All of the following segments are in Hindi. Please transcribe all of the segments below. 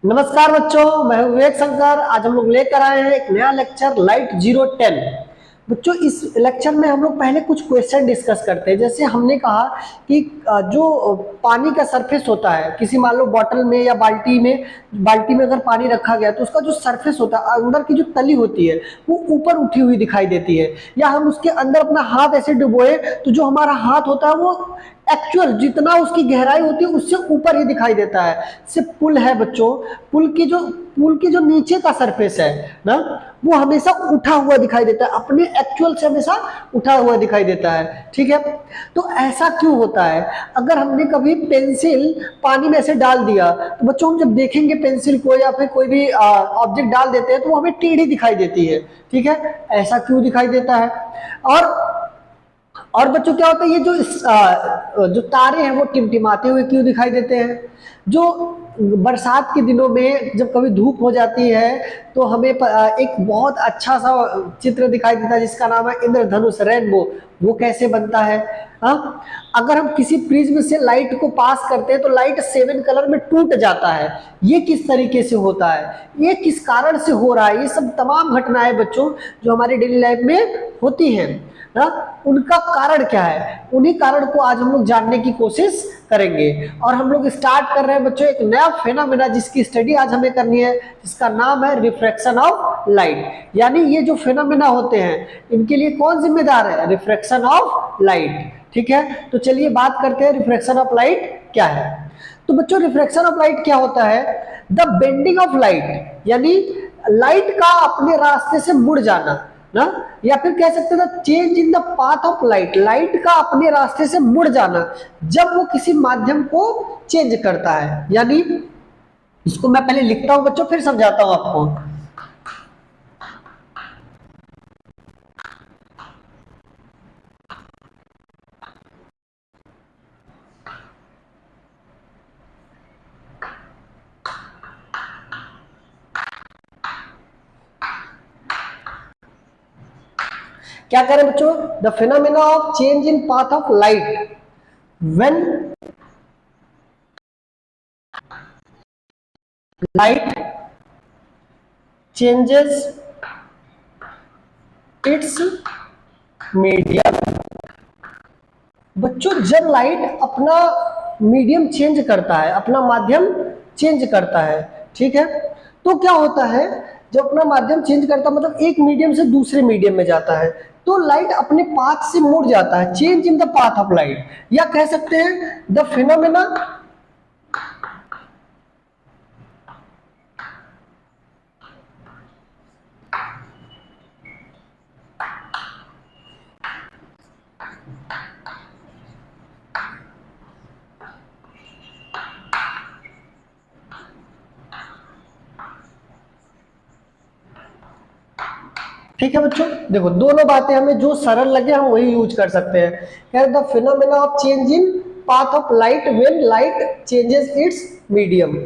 नमस्कार बच्चों, मैं हूं विवेक शंकर। आज हम लोग लेकर आए हैं एक नया लेक्चर लाइट 010। बच्चों, इस लेक्चर में हम लोग पहले कुछ क्वेश्चन डिस्कस करते हैं। जैसे हमने कहा कि जो पानी का सरफेस होता है, किसी मान लो बॉटल में या बाल्टी में अगर पानी रखा गया तो उसका जो सरफेस होता है, अंदर की जो तली होती है वो ऊपर उठी हुई दिखाई देती है। या हम उसके अंदर अपना हाथ ऐसे डुबोए तो जो हमारा हाथ होता है वो एक्चुअल जितना उसकी गहराई होती है उससे ऊपर ही दिखाई देता है। सिर्फ पुल है बच्चों, पुल की जो नीचे का सरफेस है ना, वो हमेशा उठा हुआ दिखाई देता है, अपने एक्चुअल से हमेशा उठा हुआ दिखाई देता है। ठीक है, तो ऐसा क्यों होता है? अगर हमने कभी पेंसिल पानी में ऐसे डाल दिया तो बच्चों हम जब देखेंगे पेंसिल को या फिर कोई भी ऑब्जेक्ट डाल देते हैं तो वो हमें टेढ़ी दिखाई देती है। ठीक है, ऐसा क्यों दिखाई देता है? और बच्चों क्या होता है, ये जो तारे हैं वो टिमटिमाते हुए क्यों दिखाई देते हैं? जो बरसात के दिनों में जब कभी धूप हो जाती है तो हमें एक बहुत अच्छा सा चित्र दिखाई देता है जिसका नाम है इंद्रधनुष, रेनबो। वो कैसे बनता है? हाँ, अगर हम किसी प्रिज्म से लाइट को पास करते हैं तो लाइट 7 कलर में टूट जाता है। ये किस तरीके से होता है, ये किस कारण से हो रहा है? ये सब तमाम घटनाएं बच्चों जो हमारी डेली लाइफ में होती हैं ना, उनका कारण क्या है? उन्हीं कारण को आज हम लोग जानने की कोशिश करेंगे। और हम लोग स्टार्ट कर रहे हैं बच्चों एक नया फेनोमेना जिसकी स्टडी आज हमें करनी है, जिसका नाम है रिफ्रैक्शन ऑफ लाइट। यानी ये जो फेनोमेना होते हैं इनके लिए कौन जिम्मेदार है? Refraction of light. ठीक है, तो चलिए बात करते हैं रिफ्रैक्शन ऑफ लाइट क्या है। तो बच्चों, रिफ्रैक्शन ऑफ लाइट क्या होता है? द बेंडिंग ऑफ लाइट, यानी लाइट का अपने रास्ते से मुड़ जाना ना, या फिर कह सकते हैं change in the path of light, light का अपने रास्ते से मुड़ जाना जब वो किसी माध्यम को चेंज करता है। यानी इसको मैं पहले लिखता हूं बच्चों, फिर समझाता हूं आपको। क्या करें बच्चों? The phenomena of change in path of light when light changes it's medium. बच्चों, जब लाइट अपना मीडियम चेंज करता है, अपना माध्यम चेंज करता है, ठीक है, तो क्या होता है? जब अपना माध्यम चेंज करता है मतलब एक मीडियम से दूसरे मीडियम में जाता है तो लाइट अपने पाथ से मुड़ जाता है, change in the path of light. या कह सकते हैं द फिनोमेना ठीक है बच्चों, देखो दोनों बातें हमें जो सरल लगे हम वही यूज कर सकते हैं। The phenomena of change in path of light when light changes it's medium.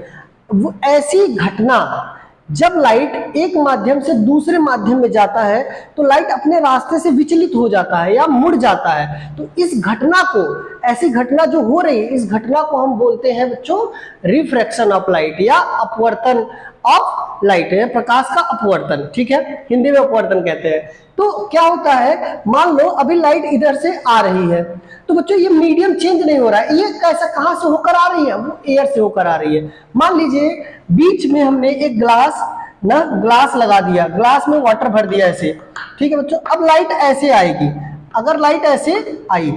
वो ऐसी घटना जब लाइट एक माध्यम से दूसरे माध्यम में जाता है तो लाइट अपने रास्ते से विचलित हो जाता है या मुड़ जाता है। तो इस घटना को, ऐसी घटना जो हो रही है, इस घटना को हम बोलते हैं बच्चों रिफ्रैक्शन ऑफ लाइट या अपवर्तन ऑफ लाइट है, प्रकाश का अपवर्तन। ठीक है, हिंदी में अपवर्तन कहते हैं। तो क्या होता है, मान लो अभी लाइट इधर से आ रही है तो बच्चों ये मीडियम चेंज नहीं हो रहा है। ये कैसा, कहां से होकर आ रही है? वो एयर से होकर आ रही है। मान लीजिए बीच में हमने एक ग्लास लगा दिया, ग्लास में वाटर भर दिया ऐसे। ठीक है बच्चों, अब लाइट ऐसे आएगी। अगर लाइट ऐसे आई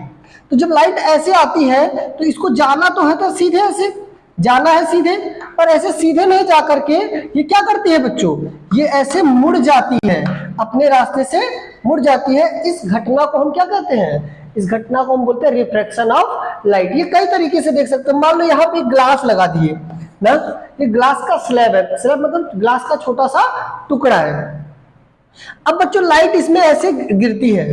तो जब लाइट ऐसे आती है तो इसको जाना तो है, तो सीधे ऐसे जाना है सीधे, पर ऐसे सीधे नहीं जा करके ये क्या करती है बच्चों? ये ऐसे मुड़ जाती है, अपने रास्ते से मुड़ जाती है। इस घटना को हम क्या कहते हैं? इस घटना को हम बोलते हैं रिफ्रैक्शन ऑफ लाइट। ये कई तरीके से देख सकते हैं। मान लो यहाँ पे एक ग्लास लगा दिए ना, ये ग्लास का स्लैब है, स्लैब मतलब ग्लास का छोटा सा टुकड़ा है। अब बच्चों लाइट इसमें ऐसे गिरती है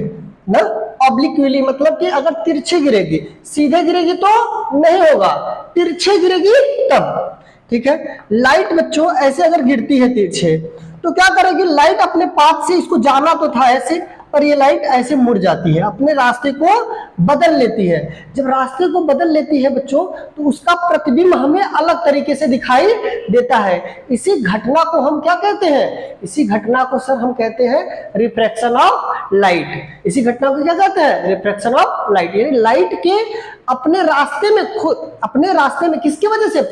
ना, ऑब्लिक्विली, मतलब कि अगर तिरछे गिरेगी, सीधे गिरेगी तो नहीं होगा, तिरछे गिरेगी तब। ठीक है, लाइट बच्चों ऐसे अगर गिरती है तिरछे तो क्या करेगी? लाइट अपने पाथ से, इसको जाना तो था ऐसे, और ये लाइट ऐसे मुड़ जाती है, अपने रास्ते को बदल लेती है। जब रास्ते को बदल लेती है बच्चों, तो उसका प्रतिबिंब हमें अलग तरीके से दिखाई देता है। इसी घटना को हम क्या कहते हैं? इसी घटना को सर हम कहते हैं रिफ्रैक्शन ऑफ लाइट। इसी घटना को क्या कहते हैं? Refraction of light. यानी लाइट के अपने रास्ते में, खुद अपने रास्ते में किसकी वजह से?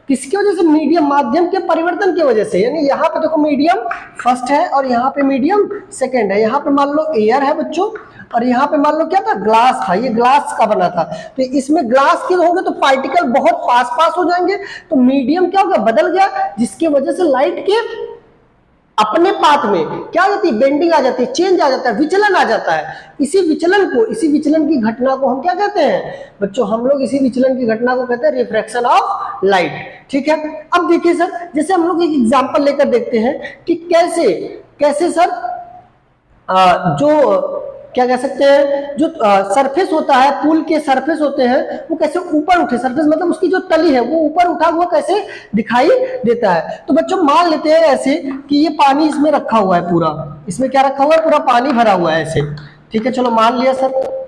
किसकी वजह से? मीडियम, माध्यम के परिवर्तन की वजह से। यानी यहाँ पे देखो मीडियम फर्स्ट है और यहाँ पे मीडियम सेकंड है। यहाँ पे मान लो एयर है बच्चों, और यहाँ पे मान लो क्या था? ग्लास था। ये ग्लास का बना था, तो इसमें ग्लास के होंगे तो पार्टिकल बहुत पास पास हो जाएंगे, तो मीडियम क्या होगा? बदल गया, जिसकी वजह से लाइट के अपने पाथ में क्या आ जाती है? बेंडिंग आ जाती है, चेंज आ जाता है, विचलन आ जाता है। इसी विचलन की घटना को हम क्या कहते हैं बच्चों? हम लोग इसी विचलन की घटना को कहते हैं रिफ्रैक्शन ऑफ लाइट। ठीक है, अब देखिए सर, जैसे हम लोग एक एग्जांपल लेकर देखते हैं कि कैसे सर जो क्या कह सकते हैं, जो सरफेस होता है, पूल के सरफेस होते हैं, वो कैसे ऊपर उठे। सरफेस मतलब उसकी जो तली है वो ऊपर उठा हुआ कैसे दिखाई देता है। तो बच्चों मान लेते हैं ऐसे कि ये पानी इसमें रखा हुआ है, पूरा इसमें क्या रखा हुआ है? पूरा पानी भरा हुआ है ऐसे। ठीक है, चलो मान लिया सर,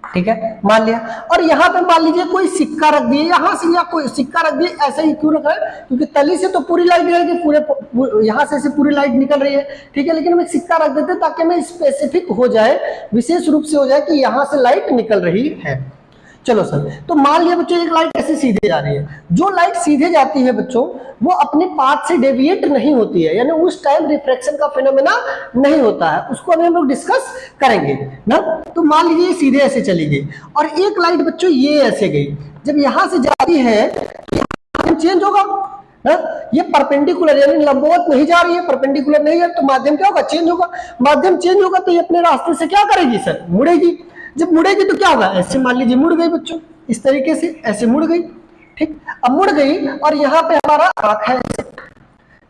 ठीक है, मान लिया। और यहाँ पे मान लीजिए कोई सिक्का रख दिए यहाँ से, या कोई सिक्का रख दिए। ऐसे ही क्यों रखा है? क्योंकि तली से तो पूरी लाइट निकल पूरे यहाँ से पूरी लाइट निकल रही है। ठीक है, लेकिन हम एक सिक्का रख देते हैं ताकि हमें स्पेसिफिक हो जाए, विशेष रूप से हो जाए कि यहाँ से लाइट निकल रही है। चलो सर, तो मान लिया बच्चों एक लाइट ऐसे सीधे जा रही है। जो लाइट सीधे जाती है बच्चों, वो अपने पाथ से डेविएट नहीं होती है, यानी उस टाइम रिफ्रैक्शन का फिनोमेना नहीं होता है। उसको अभी हम लोग डिस्कस करेंगे ना। तो मान लीजिए ये सीधे ऐसे चली गई, और एक लाइट बच्चों ये ऐसे गई। जब यहां से जाती है तो चेंज होगा ना, ये परपेंडिकुलर यानी लंबवत नहीं जा रही है, परपेंडिकुलर नहीं है, तो माध्यम क्या होगा? चेंज होगा। माध्यम चेंज होगा तो ये अपने रास्ते से क्या करेगी सर? मुड़ेगी। जब मुड़ेगी तो क्या होगा? ऐसे मान लीजिए मुड़ गई बच्चों, इस तरीके से ऐसे मुड़ गई। ठीक, अब मुड़ गई और यहाँ पे हमारा आंख है,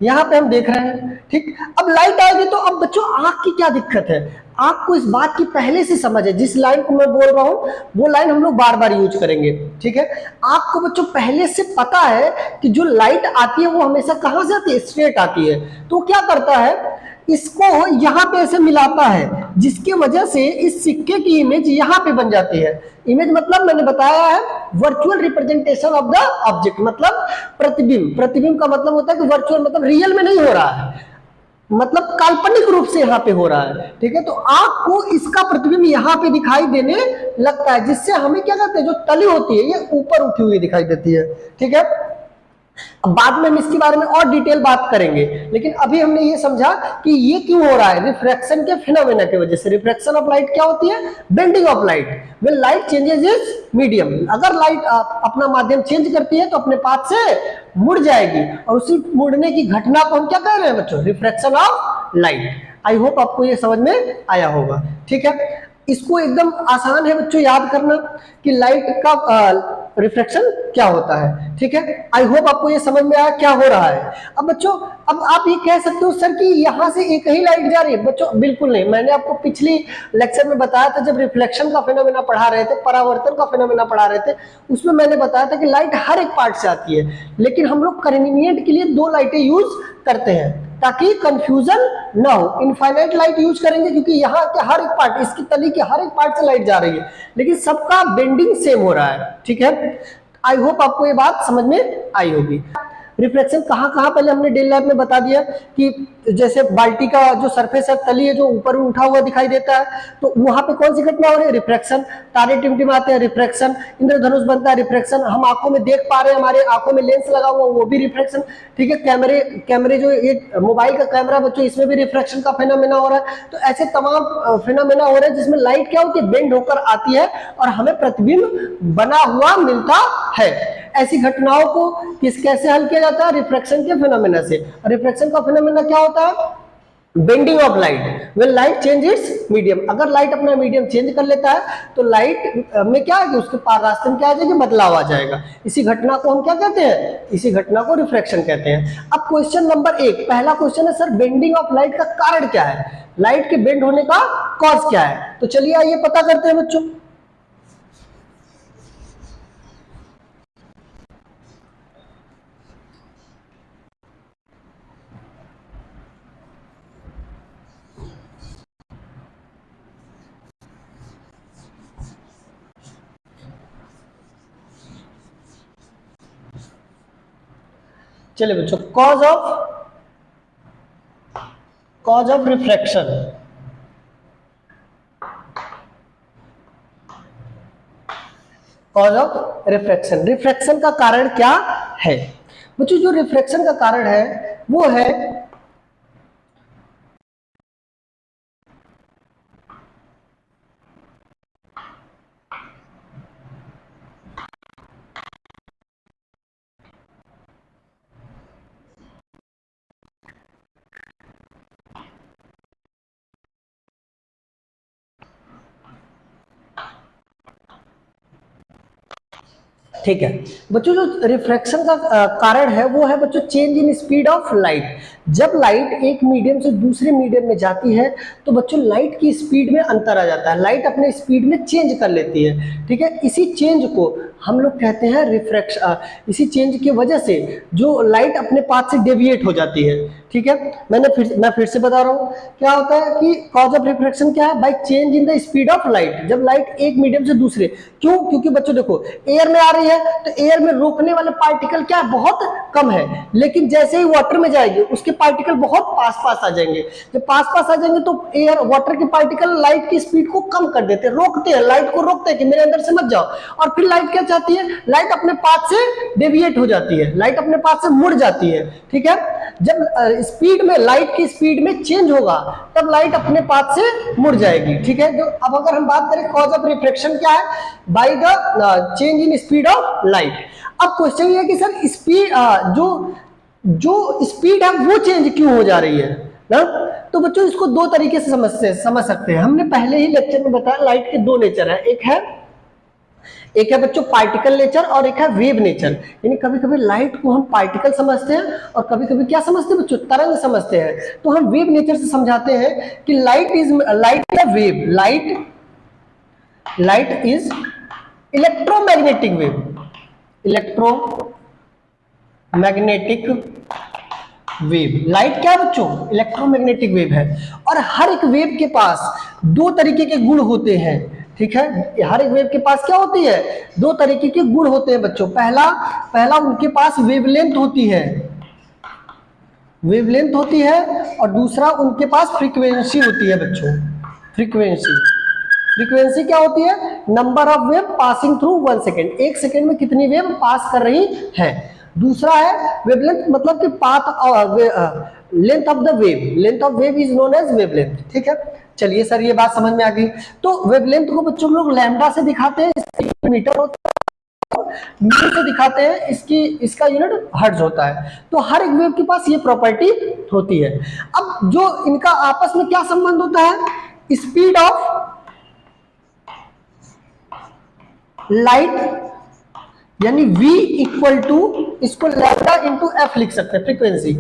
यहाँ पे हम देख रहे हैं। ठीक, अब लाइट आएगी तो अब बच्चों आंख की क्या दिक्कत है? आंख को इस बात की पहले से समझ है, जिस लाइन को मैं बोल रहा हूं वो लाइन हम लोग बार बार यूज करेंगे। ठीक है, आंख को बच्चों पहले से पता है कि जो लाइट आती है वो हमेशा कहां से आती है? स्ट्रेट आती है। तो क्या करता है? इसको यहाँ पे ऐसे मिलाता है, जिसकी वजह से इस सिक्के की इमेज यहाँ पे बन जाती है। इमेज मतलब मैंने बताया है virtual representation of the object, मतलब प्रतिबिंब। प्रतिबिंब का मतलब होता है कि वर्चुअल मतलब रियल में नहीं हो रहा है, मतलब काल्पनिक रूप से यहाँ पे हो रहा है। ठीक है, तो आंख को इसका प्रतिबिंब यहाँ पे दिखाई देने लगता है, जिससे हमें क्या कहते हैं? जो तली होती है ये ऊपर उठी हुई दिखाई देती है। ठीक है, अब बाद में हम इसके बारे में और डिटेल बात करेंगे, लेकिन अभी हमने ये समझा कि ये क्यों हो रहा है? रिफ्रैक्शन के फिनोमेना की वजह से। रिफ्रैक्शन ऑफ लाइट क्या होती है? Bending of light when light changes it's medium. अगर लाइट अपना माध्यम चेंज करती है तो अपने पाथ से मुड़ जाएगी, और उसी मुड़ने की घटना को हम क्या कह रहे हैं बच्चों? Refraction of light. I hope आपको ये समझ में आया होगा। ठीक है, इसको एकदम आसान है बच्चों याद करना कि लाइट का रिफ्लेक्शन क्या होता है। ठीक है, आई होप आपको ये समझ में आया क्या हो रहा है। अब बच्चों, अब आप ये कह सकते हो सर कि यहां से एक ही लाइट जा रही है। बच्चों बिल्कुल नहीं, मैंने आपको पिछली लेक्चर में बताया था, जब रिफ्लेक्शन का फिनोमेना पढ़ा रहे थे, परावर्तन का फिनोमेना पढ़ा रहे थे, उसमें मैंने बताया था कि लाइट हर एक पार्ट से आती है, लेकिन हम लोग कन्वीनियंट के लिए दो लाइटें यूज करते हैं ताकि कंफ्यूजन ना हो। इनफाइनाइट लाइट यूज करेंगे क्योंकि यहाँ के हर एक पार्ट, इसकी तली के हर एक पार्ट से लाइट जा रही है, लेकिन सबका बेंडिंग सेम हो रहा है। ठीक है, आई होप आपको ये बात समझ में आई होगी। रिफ्लेक्शन कहाँ कहाँ पहले हमने डे लैब में बता दिया कि जैसे बाल्टी का जो सरफेस है, तली है, जो ऊपर उठा हुआ दिखाई देता है, तो वहां पे कौन सी घटना हो रही है? रिफ्रैक्शन। तारे टिमटिमाते हैं, रिफ्रैक्शन। इंद्रधनुष बनता है, रिफ्रैक्शन। हम आंखों में देख पा रहे हैं, हमारे आंखों में लेंस लगा हुआ, वो भी रिफ्रैक्शन। ठीक है, कैमरे जो ये मोबाइल का कैमरा बच्चों, इसमें भी रिफ्रैक्शन का फिनोमेना हो रहा है। तो ऐसे तमाम फिनोमेना हो रहे हैं जिसमें लाइट क्या होती है? बेंड होकर आती है और हमें प्रतिबिंब बना हुआ मिलता है। ऐसी घटनाओं को कैसे हल किया जाता है? रिफ्रैक्शन के फिनोमेना से। रिफ्रैक्शन का फिनोमेना क्या होता है? Bending of light when light change it's medium. अगर लाइट अपना मीडियम चेंज कर लेता है तो लाइट में क्या है कि उसके रास्ते में क्या आ जाएगा? बदलाव आ जाएगा। इसी घटना को हम क्या कहते हैं? इसी घटना को रिफ्रैक्शन कहते हैं। अब क्वेश्चन नंबर 1, पहला क्वेश्चन है सर, बेंडिंग ऑफ लाइट का कारण क्या है? लाइट के बेंड होने का कॉज क्या है? तो चलिए आइए पता करते हैं बच्चों। चलिए बच्चों, cause of refraction. Cause of refraction, refraction का कारण क्या है बच्चों? जो रिफ्रैक्शन का कारण है वो है ठीक है बच्चों, जो रिफ्रैक्शन का कारण है वो है बच्चों change in speed of light. जब लाइट एक मीडियम से दूसरे मीडियम में जाती है तो बच्चों लाइट की स्पीड में अंतर आ जाता है, लाइट अपने स्पीड में चेंज कर लेती है। ठीक है, इसी चेंज को हम लोग कहते हैं रिफ्रैक्शन। इसी चेंज की वजह से जो लाइट अपने पाथ से डेविएट हो जाती है। ठीक है, मैं फिर से बता रहा हूँ क्या होता है कि कॉज ऑफ रिफ्रैक्शन क्या है? By change in the speed of light. जब लाइट एक मीडियम से दूसरे, क्यों? क्योंकि बच्चों देखो, एयर में आ रही है तो एयर में रोकने वाले पार्टिकल क्या है? बहुत कम है, लेकिन जैसे ही वाटर में जाएंगे उसके पार्टिकल बहुत पास आ जाएंगे। जब पास आ जाएंगे तो एयर वाटर के पार्टिकल लाइट की स्पीड को कम कर देते हैं, रोकते हैं, लाइट को रोकते हैं कि मेरे अंदर से मत जाओ। और फिर लाइट क्या चाहती है? लाइट अपने पाथ से डेविएट हो जाती है, लाइट अपने पाथ से मुड़ जाती है। ठीक है, जब स्पीड में, लाइट की स्पीड में चेंज होगा तब लाइट अपने पाथ से मुड़ जाएगी। ठीक है, जो अब अगर हम बात करें कॉज ऑफ रिफ्रैक्शन क्या है? By the change in speed of light. अब क्वेश्चन ये है कि सर स्पीड जो स्पीड है वो चेंज क्यों हो जा रही है ना? तो बच्चों इसको दो तरीके से समझ सकते हैं। हमने पहले ही लेक्चर में बताया लाइट के दो नेचर है, एक है बच्चों पार्टिकल नेचर और एक है वेव नेचर। यानी कभी कभी लाइट को हम पार्टिकल समझते हैं और कभी कभी क्या समझते हैं बच्चों? तरंग समझते हैं। तो हम वेव नेचर से समझाते हैं कि light is wave, light is electromagnetic wave, electromagnetic wave. Light क्या है बच्चों? इलेक्ट्रोमैग्नेटिक वेव है। और हर एक वेव के पास दो तरीके के गुण होते हैं। ठीक है, हर एक वेव के पास क्या होती है? दो तरीके के गुण होते हैं बच्चों। पहला उनके पास वेवलेंथ होती है, और दूसरा उनके पास फ्रीक्वेंसी होती है बच्चों। फ्रीक्वेंसी क्या होती है? Number of wave passing through 1 second, 1 second में कितनी वेव पास कर रही है। दूसरा है वेवलेंथ, मतलब कि length of the wave, length of wave is known as wavelength. ठीक है, चलिए सर ये बात समझ में आ गई। तो वेवलेंथ को बच्चों लोग लैम्डा से दिखाते हैं, मीटर होता है, मीटर से दिखाते हैं, इसका यूनिट हर्ट्ज होता है। तो हर एक वेव के पास ये प्रॉपर्टी होती है। अब जो इनका आपस में क्या संबंध होता है? स्पीड ऑफ लाइट यानी v इक्वल टू, इसको लैम्डा इंटू एफ लिख सकते हैं, फ्रीक्वेंसी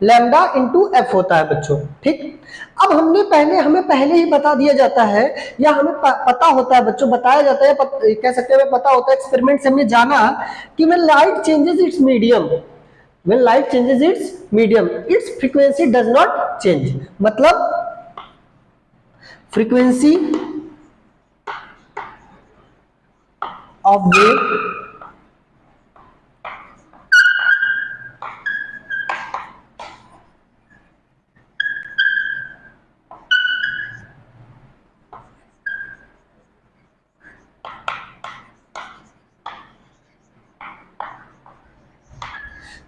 लैम्डा इंटू एफ होता है बच्चों। ठीक, अब हमें पहले ही बता दिया जाता है, या हमें पता होता है बच्चों, बताया जाता है, कह सकते हैं हमें पता होता है, एक्सपेरिमेंट से हमने जाना कि when light changes it's medium, it's frequency does not change. मतलब फ्रीक्वेंसी ऑफ वेव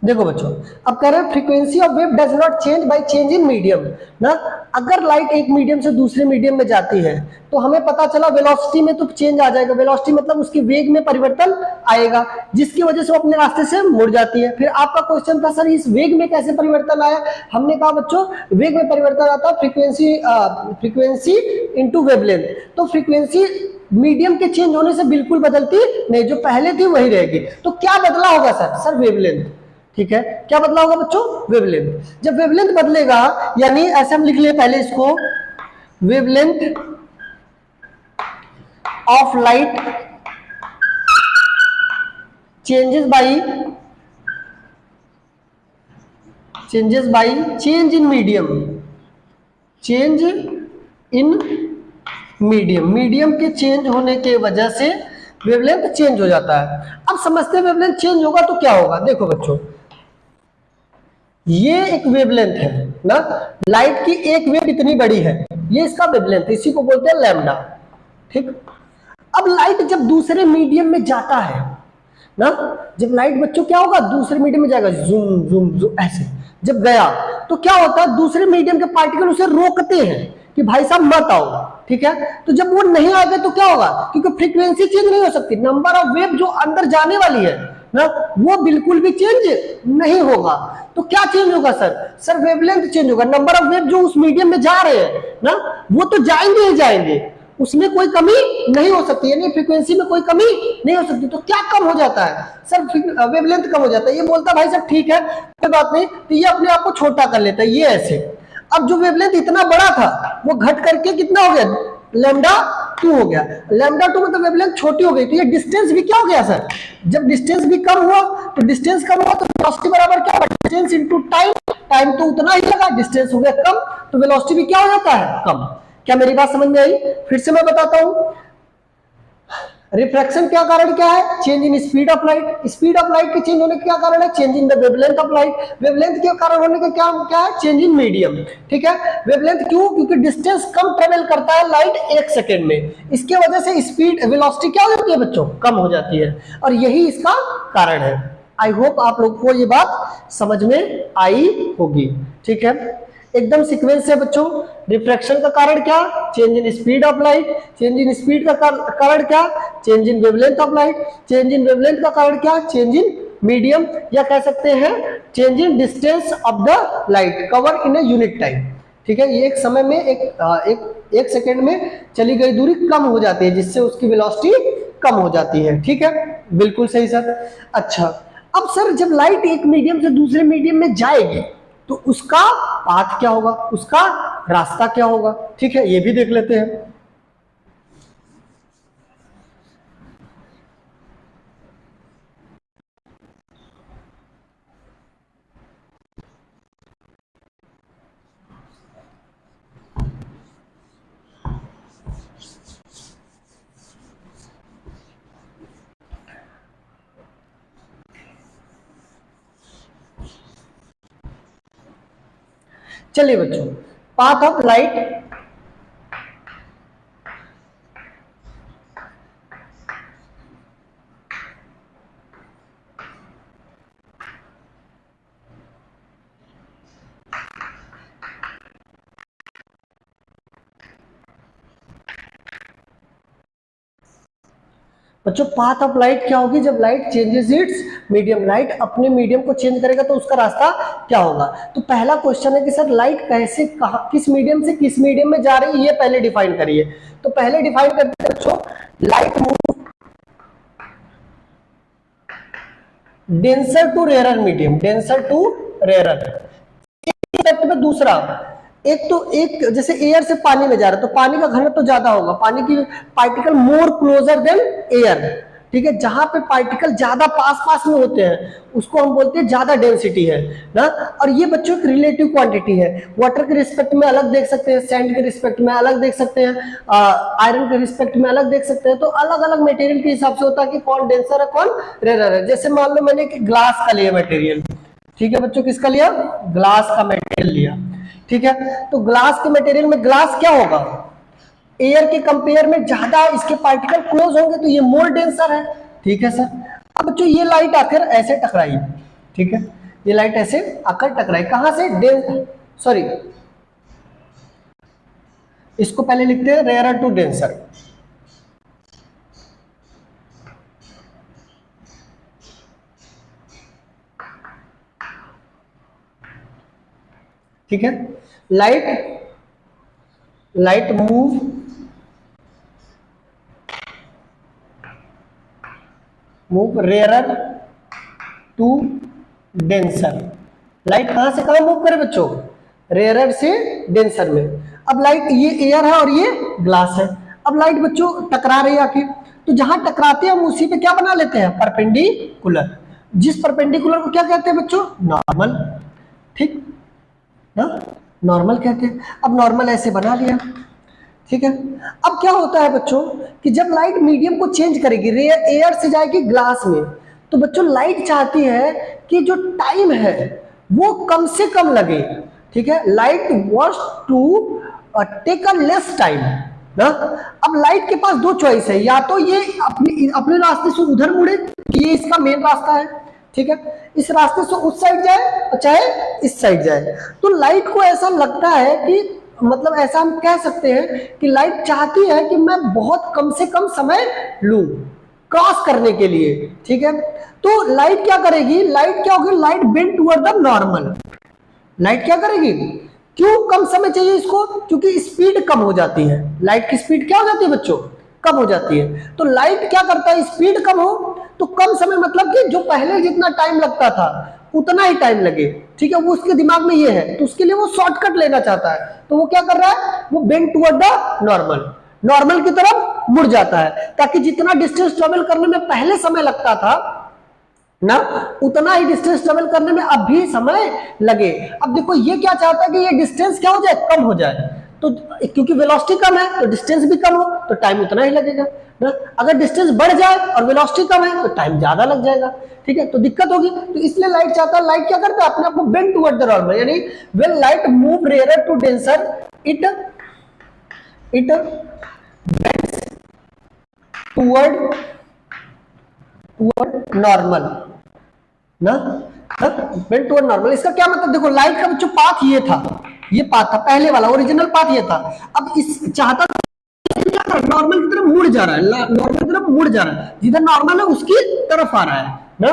देखो बच्चों, अब कह रहे हैं frequency of wave does not change by change in medium ना। अगर लाइट एक मीडियम से दूसरे मीडियम में जाती है तो हमें पता चला वेलोसिटी में तो चेंज आ जाएगा, वेलोसिटी मतलब उसकी वेग में परिवर्तन आएगा, जिसकी वजह से वो अपने रास्ते से मुड़ जाती है। फिर आपका क्वेश्चन था सर इस वेग में कैसे परिवर्तन आया? हमने कहा बच्चों वेग में परिवर्तन आता फ्रीक्वेंसी इंटू वेवलेंथ। तो फ्रीक्वेंसी मीडियम के चेंज होने से बिल्कुल बदलती नहीं, जो पहले थी वही रहेगी। तो क्या बदला होगा सर वेवलेंथ। ठीक है, क्या बदला होगा बच्चों? वेवलेंथ। जब वेवलेंथ बदलेगा, यानी ऐसे हम लिख ले पहले इसको, wavelength of light changes by change in medium के चेंज होने के वजह से वेवलेंथ चेंज हो जाता है। अब समझते हैं वेवलेंथ चेंज होगा तो क्या होगा। देखो बच्चों, ये एक वेवलेंथ है ना, लाइट की एक वेव इतनी बड़ी है, ये इसका वेवलेंथ है, इसी को बोलते हैं लैम्डा। ठीक, अब लाइट जब दूसरे मीडियम में जाता है ना, जब लाइट बच्चों क्या होगा, दूसरे मीडियम में जाएगा, जूम जूम जूम ऐसे, जब गया तो क्या होता है, दूसरे मीडियम के पार्टिकल उसे रोकते हैं कि भाई साहब मत आओ। ठीक है, तो जब वो नहीं आएगा तो क्या होगा, क्योंकि फ्रीक्वेंसी चेंज नहीं हो सकती, नंबर ऑफ वेव जो अंदर जाने वाली है ना, वो बिल्कुल भी चेंज नहीं होगा। तो क्या चेंज होगा सर, सर वेवलेंथ चेंज होगा, नंबर ऑफ वेव जो उस मीडियम में जा रहे हैं ना, वो तो जाएंगे ही जाएंगे, उसमें कोई कमी नहीं हो सकती, यानी फ्रीक्वेंसी में कोई कमी नहीं हो सकती। तो क्या कम हो जाता है सर, वेवलेंथ कम हो जाता है। ये बोलता है भाई साहब ठीक है कोई बात नहीं, तो ये अपने आप को छोटा कर लेता है, ये ऐसे। अब जो वेवलेंथ इतना बड़ा था वो घट करके कितना हो गया, लैम्डा 2 हो गया। लैम्डा 2 मतलब वेवलेंथ छोटी हो गई, तो ये डिस्टेंस भी क्या हो गया सर, जब डिस्टेंस भी कम हुआ तो डिस्टेंस कम हुआ तो वेलोसिटी बराबर क्या होगा, डिस्टेंस इनटू टाइम, टाइम तो उतना ही लगा, डिस्टेंस हो गया कम, तो वेलोसिटी भी क्या हो जाता है, कम। क्या मेरी बात समझ में आई, फिर से मैं बताता हूं। रिफ्रैक्शन क्या कारण क्या है, change in speed of light, speed of light के चेंज होने का क्या कारण है, change in the wavelength of light, wavelength के कारण होने का क्या है, चेंज इन मीडियम। ठीक है, वेवलेंथ क्यों, क्योंकि डिस्टेंस कम ट्रेवल करता है लाइट 1 सेकेंड में, इसके वजह से स्पीड वेलोसिटी क्या हो जाती है बच्चों, कम हो जाती है, और यही इसका कारण है। आई होप आप लोग को ये बात समझ में आई होगी। ठीक है, एकदम सीक्वेंस है बच्चों। रिफ्रैक्शन का कारण क्या, change in speed of light, change in speed का कारण क्या, change in wavelength of light, change in wavelength का कारण क्या, चेंज इन मीडियम, या कह सकते हैं change in distance of the light cover in a unit time. ठीक है, ये एक समय में एक सेकेंड में चली गई दूरी कम हो जाती है, जिससे उसकी वेलोसिटी कम हो जाती है। ठीक है, बिल्कुल सही सर। अच्छा, अब सर जब लाइट एक मीडियम से दूसरे मीडियम में जाएगी तो उसका पाथ क्या होगा, उसका रास्ता क्या होगा। ठीक है, ये भी देख लेते हैं। चलिए बच्चों, पाथ ऑफ लाइट, बच्चों पाथ ऑफ लाइट क्या होगी, जब light changes it's medium, light अपने मीडियम को चेंज करेगा तो उसका रास्ता क्या होगा। तो पहला क्वेश्चन है कि सर लाइट कैसे, कहां, किस मीडियम से किस मीडियम में जा रही है, ये पहले डिफाइन करिए। तो पहले डिफाइन करते हैं बच्चों, light move denser to rarer medium, denser to rarer. में दूसरा, एक जैसे एयर से पानी में जा रहा है तो पानी का घनत्व तो ज्यादा होगा, पानी की particle more closer then air. ठीक है, जहां पे पार्टिकल ज्यादा पास पास में होते हैं उसको हम बोलते हैं ज्यादा डेंसिटी है ना। और ये बच्चों एक रिलेटिव क्वांटिटी है, वाटर के रिस्पेक्ट में अलग देख सकते हैं, सैंड के रिस्पेक्ट में अलग देख सकते हैं, आयरन के रिस्पेक्ट में अलग देख सकते हैं। तो अलग अलग मटेरियल के हिसाब से होता है कि कौन डेंसर है कौन रेयर है। जैसे मान लो मैंने ग्लास का लिया मटेरियल, ठीक है बच्चों, किसका लिया, ग्लास का मटेरियल लिया। ठीक है, तो ग्लास के मटेरियल में ग्लास क्या होगा, एयर के कंपेयर में ज्यादा इसके पार्टिकल क्लोज होंगे तो ये मोर डेंसर है। ठीक है सर, अब बच्चों ये लाइट आकर ऐसे टकराई, ठीक है, ये लाइट ऐसे आकर टकराई, कहां से, सॉरी इसको पहले लिखते हैं रेयरर टू डेंसर। ठीक है, light move rarer to denser. Light कहां से कहां मूव करे बच्चों, रेयरर से डेंसर में। अब लाइट, ये एयर है और ये ग्लास है। अब लाइट बच्चों टकरा रही है आके, तो जहां टकराते हैं हम उसी पे क्या बना लेते हैं, परपेंडिकुलर। जिस परपेंडिकुलर को क्या कहते हैं बच्चों, नॉर्मल। ठीक ना, नॉर्मल कहते हैं। अब नॉर्मल ऐसे बना लिया। ठीक है, अब क्या होता है बच्चों कि जब लाइट मीडियम को चेंज करेगी, एयर से जाएगी ग्लास में, तो बच्चों लाइट चाहती है कि जो टाइम है वो कम से कम लगे, ठीक है। Light was to take a less time ना। अब लाइट के पास दो चॉइस है, या तो ये अपने रास्ते से उधर मुड़े, ये इसका मेन रास्ता है, ठीक है, इस रास्ते से उस साइड जाए चाहे इस साइड जाए। तो लाइट को ऐसा लगता है कि मतलब ऐसा हम कह सकते हैं कि लाइट चाहती है कि मैं बहुत कम से कम समय लूं क्रॉस करने के लिए, ठीक है। तो लाइट क्या करेगी, लाइट क्या होगी, light bend toward the normal. Light क्या करेगी, क्यों कम समय चाहिए इसको, क्योंकि स्पीड कम हो जाती है। लाइट की स्पीड क्या हो जाती है बच्चों, कम हो जाती है। तो लाइट क्या करता है, स्पीड कम हो तो कम समय, मतलब कि जो पहले जितना टाइम लगता था उतना ही टाइम लगे, ठीक है। वो उसके दिमाग में ये है, तो उसके लिए वो शॉर्टकट लेना चाहता है। तो वो क्या कर रहा है, वो bend toward the normal, normal की तरफ मुड़ जाता है, ताकि जितना डिस्टेंस ट्रेवल करने में पहले समय लगता था ना, उतना ही डिस्टेंस ट्रेवल करने में अब भी समय लगे। अब देखो ये क्या चाहता है कि ये डिस्टेंस क्या हो जाए, कम हो जाए। तो क्योंकि वेलोसिटी कम है तो डिस्टेंस भी कम हो तो टाइम उतना ही लगेगा ना। अगर डिस्टेंस बढ़ जाए और वेलोसिटी कम है तो टाइम ज्यादा लग जाएगा, ठीक है, तो दिक्कत होगी। तो इसलिए लाइट चाहता है, लाइट क्या करता है, अपने आप को बेंड टुवर्ड द नॉर्मल, यानी when light move rare to denser it bends toward normal ना, बेंड टुवर्ड नॉर्मल। इसका क्या मतलब, देखो लाइट का बच्चों पाथ ये था, ये पाथ था पहले वाला, ओरिजिनल पाथ ये था। अब इस चाहता नॉर्मल की तरफ मुड़ जा रहा है, नॉर्मल की तरफ मुड़ जा रहा है, जिधर नॉर्मल है उसकी तरफ आ रहा है ना।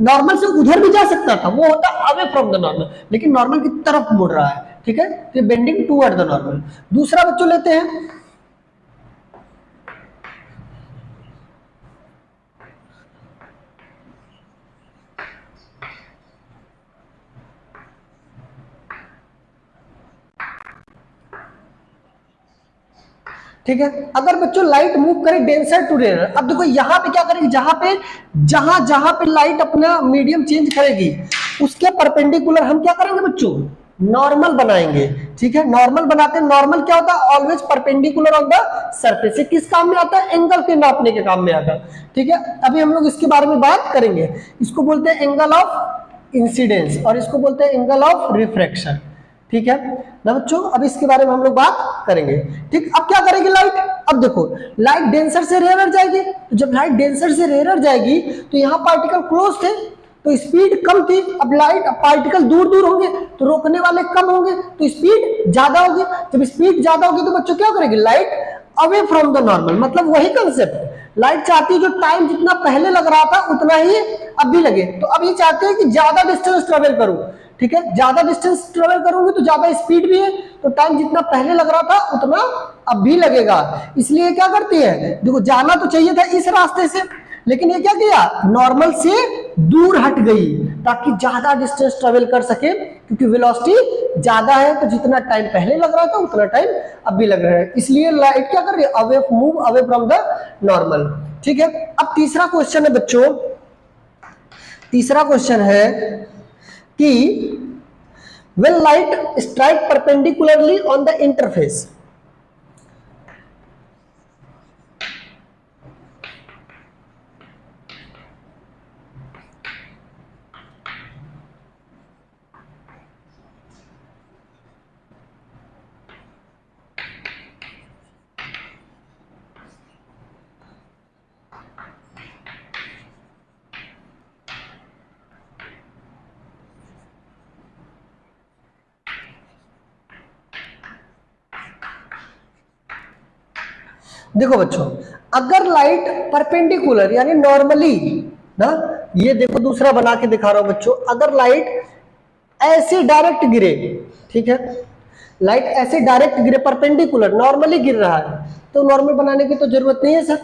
नॉर्मल से उधर भी जा सकता था, वो होता अवे फ्रॉम द नॉर्मल, लेकिन नॉर्मल की तरफ मुड़ रहा है, ठीक है, तो बेंडिंग टुवर्ड द नॉर्मल। दूसरा बच्चों लेते हैं, ठीक है। अगर बच्चों लाइट मूव करे डेंसर टू रेयर, अब देखो यहां पे क्या करेगी, जहां पे लाइट अपना मीडियम चेंज करेगी उसके परपेंडिकुलर हम क्या करेंगे बच्चों, नॉर्मल बनाएंगे, ठीक है। नॉर्मल बनाते हैं, नॉर्मल क्या होता है, always perpendicular on the surface. ये किस काम में आता है, एंगल के नापने के काम में आता है, ठीक है। अभी हम लोग इसके बारे में बात करेंगे। इसको बोलते हैं एंगल ऑफ इंसिडेंस और इसको बोलते हैं एंगल ऑफ रिफ्रैक्शन, ठीक है ना बच्चों। अब इसके बारे में हम लोग बात करेंगे, ठीक। अब क्या करेगी लाइट, अब देखो लाइट डेंसर से रेयर जाएगी, तो जब लाइट डेंसर से रेयर जाएगी तो यहाँ पार्टिकल क्लोज थे तो स्पीड कम थी। अब लाइट पार्टिकल दूर दूर होंगे तो रोकने वाले कम होंगे तो स्पीड ज्यादा होगी। जब स्पीड ज्यादा होगी तो बच्चों क्या करेगी, light away from the normal, मतलब वही कंसेप्ट। लाइट चाहती है जो टाइम जितना पहले लग रहा था उतना ही अब भी लगे। तो अब ये चाहते हैं कि ज्यादा डिस्टेंस ट्रेवल करूं, ठीक है, ज्यादा डिस्टेंस ट्रेवल करूंगी तो ज्यादा स्पीड भी है, तो टाइम जितना पहले लग रहा था उतना अब भी लगेगा। इसलिए क्या करती है, देखो जाना तो चाहिए था इस रास्ते से, लेकिन ये क्या किया, नॉर्मल से दूर हट गई ताकि ज्यादा डिस्टेंस ट्रेवल कर सके, क्योंकि वेलोसिटी ज्यादा है तो जितना टाइम पहले लग रहा था उतना टाइम अब भी लग रहा है। इसलिए लाइट क्या कर रही है, away move away from the normal, ठीक है। अब तीसरा क्वेश्चन है बच्चों, तीसरा क्वेश्चन है कि when light strike perpendicularly on the interface, देखो बच्चों अगर लाइट परपेंडिकुलर यानी नॉर्मली ना, ये देखो दूसरा बना के दिखा रहा हूं बच्चों, अगर लाइट ऐसे डायरेक्ट गिरे, ठीक है, लाइट ऐसे डायरेक्ट गिरे, परपेंडिकुलर नॉर्मली गिर रहा है, तो नॉर्मल बनाने की तो जरूरत नहीं है सर,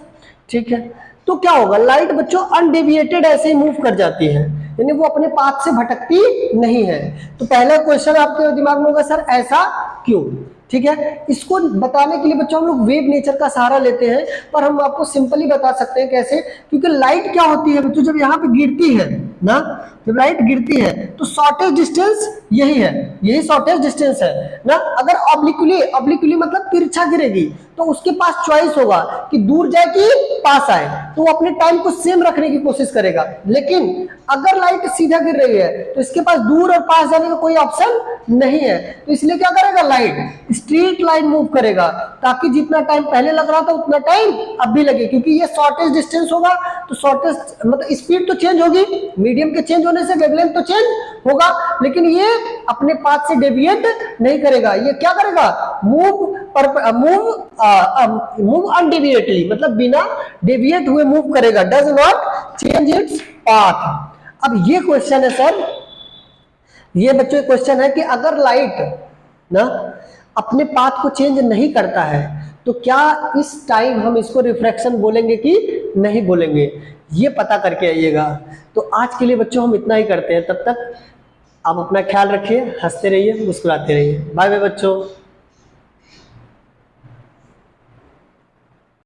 ठीक है। तो क्या होगा, लाइट बच्चों अनडेविएटेड ऐसे ही मूव कर जाती है, यानी वो अपने पाथ से भटकती नहीं है। तो पहला क्वेश्चन आपके दिमाग में होगा सर ऐसा क्यों, ठीक है। इसको बताने के लिए बच्चों हम लोग वेव नेचर का सहारा लेते हैं, पर हम आपको सिंपली बता सकते हैं कैसे, क्योंकि लाइट क्या होती है बच्चों, जब यहाँ पे गिरती है ना, जब लाइट गिरती है तो शॉर्टेस्ट डिस्टेंस यही है, यही शॉर्टेस्ट डिस्टेंस है ना। अगर ऑब्लिक्वली मतलब तिरछा गिरेगी तो उसके पास चॉइस होगा कि दूर जाए कि पास आए, तो वो अपने टाइम को सेम रखने की कोशिश करेगा। लेकिन अगर लाइट सीधा गिर रही है तो इसके पास दूर और पास जाने का कोई ऑप्शन नहीं है, तो इसलिए क्या करेगा, लाइट स्ट्रेट लाइन मूव करेगा, ताकि जितना टाइम पहले लग रहा था उतना टाइम अब भी लगे, क्योंकि ये शॉर्टेस्ट डिस्टेंस होगा तो शॉर्टेस्ट मतलब स्पीड तो चेंज होगी, मीडियम के चेंज होने से वेवलेंथ तो चेंज होगा, लेकिन ये अपने पाथ से डेविएट नहीं करेगा। ये क्या करेगा, मूव अनडेविएटली, मतलब बिना डेविएट हुए मूव करेगा, does not change its path. अब ये क्वेश्चन है सर, ये बच्चों क्वेश्चन है कि अगर लाइट ना अपने पाथ को चेंज नहीं करता है तो क्या इस टाइम हम इसको रिफ्रैक्शन बोलेंगे कि नहीं बोलेंगे, ये पता करके आइएगा। तो आज के लिए बच्चों हम इतना ही करते हैं, तब तक आप अपना ख्याल रखिए, हंसते रहिए, मुस्कुराते रहिए। बाय बाय बच्चों।